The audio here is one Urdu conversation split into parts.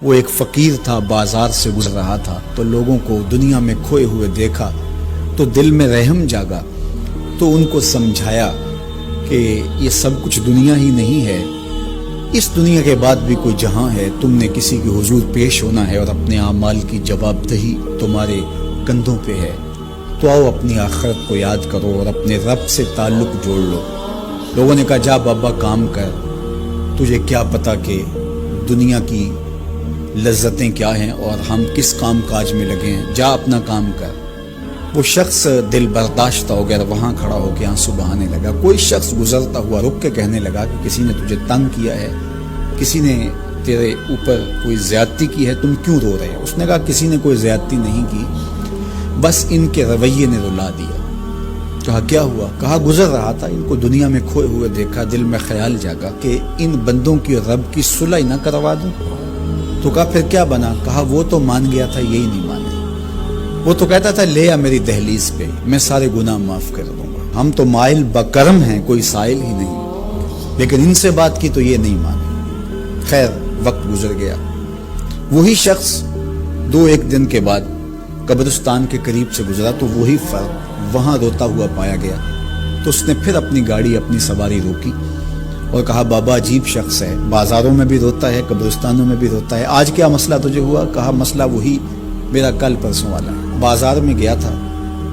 وہ ایک فقیر تھا، بازار سے گزر رہا تھا تو لوگوں کو دنیا میں کھوئے ہوئے دیکھا تو دل میں رحم جاگا، تو ان کو سمجھایا کہ یہ سب کچھ دنیا ہی نہیں ہے، اس دنیا کے بعد بھی کوئی جہاں ہے، تم نے کسی کے حضور پیش ہونا ہے اور اپنے اعمال کی جواب دہی تمہارے کندھوں پہ ہے، تو آؤ اپنی آخرت کو یاد کرو اور اپنے رب سے تعلق جوڑ لو۔ لوگوں نے کہا جا بابا کام کر، تجھے کیا پتا کہ دنیا کی لذتیں کیا ہیں اور ہم کس کام کاج میں لگے ہیں، جا اپنا کام کر۔ وہ شخص دل برداشتہ ہو گیا، وہاں کھڑا ہو کے آنسو بہانے لگا۔ کوئی شخص گزرتا ہوا رک کے کہنے لگا کہ کسی نے تجھے تنگ کیا ہے، کسی نے تیرے اوپر کوئی زیادتی کی ہے، تم کیوں رو رہے ہیں؟ اس نے کہا کسی نے کوئی زیادتی نہیں کی، بس ان کے رویے نے رلا دیا۔ کہا کیا ہوا؟ کہا گزر رہا تھا، ان کو دنیا میں کھوئے ہوئے دیکھا، دل میں خیال جاگا کہ ان بندوں کی رب کی صلح نہ کروا دوں۔ تو کہا پھر کیا بنا؟ کہا وہ تو مان گیا تھا، یہی نہیں مانے۔ وہ تو کہتا تھا لے آ میری دہلیز پہ، میں سارے گناہ معاف کر دوں گا، ہم تو مائل بکرم ہیں، کوئی سائل ہی نہیں، لیکن ان سے بات کی تو یہ نہیں مانے۔ خیر وقت گزر گیا، وہی شخص دو ایک دن کے بعد قبرستان کے قریب سے گزرا تو وہی فرد وہاں روتا ہوا پایا گیا۔ تو اس نے پھر اپنی گاڑی، اپنی سواری روکی اور کہا بابا عجیب شخص ہے، بازاروں میں بھی روتا ہے، قبرستانوں میں بھی روتا ہے، آج کیا مسئلہ تجھے ہوا؟ کہا مسئلہ وہی میرا کل پرسوں والا ہے، بازار میں گیا تھا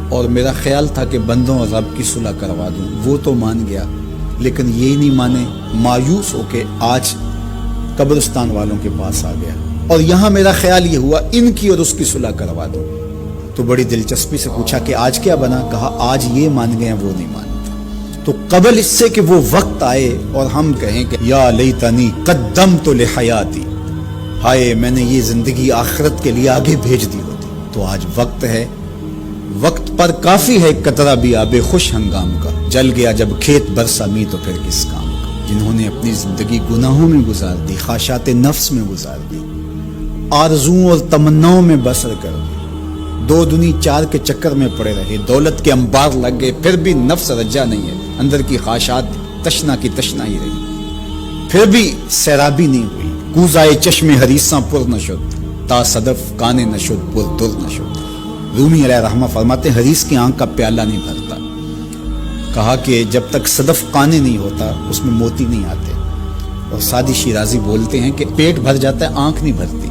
اور میرا خیال تھا کہ بندوں اور رب کی صلح کروا دوں، وہ تو مان گیا لیکن یہی نہیں مانے، مایوس ہو کے آج قبرستان والوں کے پاس آ گیا اور یہاں میرا خیال یہ ہوا ان کی اور اس کی صلح کروا دوں۔ تو بڑی دلچسپی سے پوچھا کہ آج کیا بنا؟ کہا آج یہ مان گئے ہیں، وہ نہیں مانتے۔ تو قبل اس سے کہ وہ وقت آئے اور ہم کہیں کہ یا لیتنی قدمت لحیاتی، ہائے میں نے یہ زندگی آخرت کے لیے آگے بھیج دی ہوتی، تو آج وقت ہے، وقت پر کافی ہے قطرہ بھی آب خوش ہنگام کا، جل گیا جب کھیت برسا می تو پھر کس کام کا۔ جنہوں نے اپنی زندگی گناہوں میں گزار دی، خواہشات نفس میں گزار دی، آرزوؤں اور تمناؤں میں بسر کر دی، دو دنی چار کے چکر میں پڑے رہے، دولت کے انبار لگ گئے، پھر بھی نفس رجا نہیں ہے، اندر کی خواہشات تشنا کی تشنا ہی رہی، پھر بھی سیرابی نہیں ہوئی۔ کوزائے چشم حریصاں پر نشد، تا صدف کانے نشد پر در نشد۔ رومی علیہ رحمہ فرماتے ہیں حریص کی آنکھ کا پیالہ نہیں بھرتا، کہا کہ جب تک صدف کانے نہیں ہوتا اس میں موتی نہیں آتے، اور سادی شیرازی بولتے ہیں کہ پیٹ بھر جاتا ہے آنکھ نہیں بھرتی۔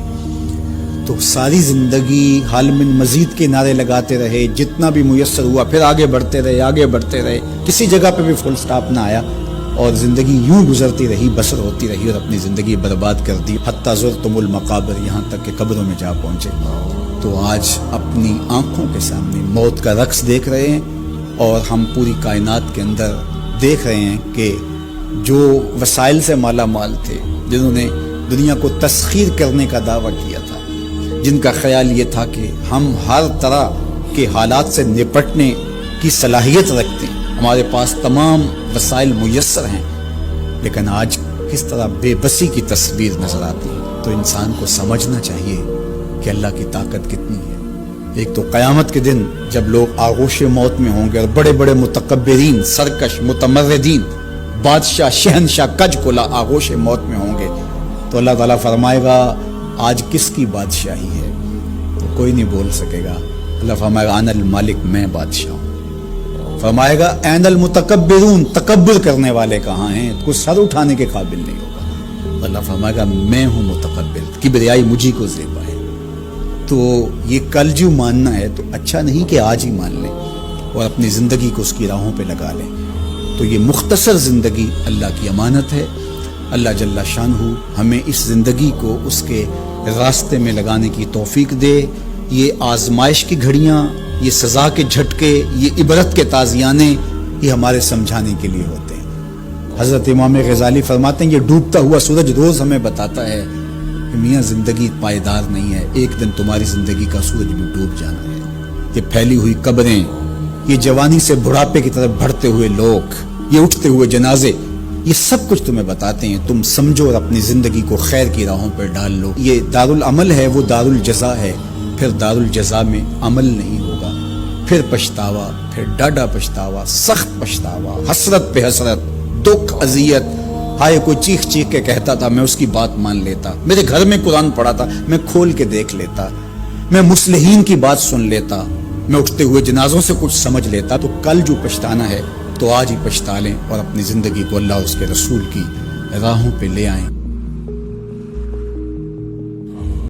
تو ساری زندگی حال من مزید کے نعرے لگاتے رہے، جتنا بھی میسر ہوا پھر آگے بڑھتے رہے، آگے بڑھتے رہے، کسی جگہ پہ بھی فل سٹاپ نہ آیا اور زندگی یوں گزرتی رہی، بسر ہوتی رہی اور اپنی زندگی برباد کر دی، حتی زرتم المقابر، یہاں تک کہ قبروں میں جا پہنچے۔ تو آج اپنی آنکھوں کے سامنے موت کا رقص دیکھ رہے ہیں اور ہم پوری کائنات کے اندر دیکھ رہے ہیں کہ جو وسائل سے مالا مال تھے، جنہوں نے دنیا کو تسخیر کرنے کا دعویٰ کیا تھا، جن کا خیال یہ تھا کہ ہم ہر طرح کے حالات سے نپٹنے کی صلاحیت رکھتے ہیں، ہمارے پاس تمام وسائل میسر ہیں، لیکن آج کس طرح بے بسی کی تصویر نظر آتی ہے۔ تو انسان کو سمجھنا چاہیے کہ اللہ کی طاقت کتنی ہے۔ ایک تو قیامت کے دن جب لوگ آغوش موت میں ہوں گے اور بڑے بڑے متکبرین، سرکش، متمردین، بادشاہ، شہنشاہ، کج کلا آغوش موت میں ہوں گے، تو اللہ تعالیٰ فرمائے گا آج کس کی بادشاہی ہے؟ تو کوئی نہیں بول سکے گا۔ اللہ فرمائے گا انا المالک، میں بادشاہ ہوں۔ فرمائے گا این المتکبرون، تکبر کرنے والے کہاں ہیں؟ کوئی سر اٹھانے کے قابل نہیں ہوگا۔ اللہ فرمائے گا میں ہوں متکبر، کبریائی مجھی کو زیبا ہے۔ تو یہ کل جو ماننا ہے تو اچھا نہیں کہ آج ہی مان لیں اور اپنی زندگی کو اس کی راہوں پہ لگا لیں۔ تو یہ مختصر زندگی اللہ کی امانت ہے، اللہ جل شانہ ہمیں اس زندگی کو اس کے راستے میں لگانے کی توفیق دے۔ یہ آزمائش کی گھڑیاں، یہ سزا کے جھٹکے، یہ عبرت کے تازیانے، یہ ہمارے سمجھانے کے لیے ہوتے ہیں۔ حضرت امام غزالی فرماتے ہیں یہ ڈوبتا ہوا سورج روز ہمیں بتاتا ہے کہ میاں زندگی پائیدار نہیں ہے، ایک دن تمہاری زندگی کا سورج بھی ڈوب جانا ہے۔ یہ پھیلی ہوئی قبریں، یہ جوانی سے بڑھاپے کی طرف بڑھتے ہوئے لوگ، یہ اٹھتے ہوئے جنازے، یہ سب کچھ تمہیں بتاتے ہیں، تم سمجھو اور اپنی زندگی کو خیر کی راہوں پر ڈال لو۔ یہ دارالعمل ہے، وہ دارالجزا ہے، پھر دارالجزا میں عمل نہیں ہوگا، پھر پچھتاوا، پھر ڈاڈا پچھتاوا، سخت پچھتاوا، حسرت پہ حسرت، دکھ، اذیت ہائے کوئی چیخ چیخ کے کہتا تھا میں اس کی بات مان لیتا، میرے گھر میں قرآن پڑھا تھا میں کھول کے دیکھ لیتا، میں مصلحین کی بات سن لیتا، میں اٹھتے ہوئے جنازوں سے کچھ سمجھ لیتا۔ تو کل جو پچھتانا ہے تو آج ہی پچھتا لیں اور اپنی زندگی کو اللہ اور اس کے رسول کی راہوں پہ لے آئیں۔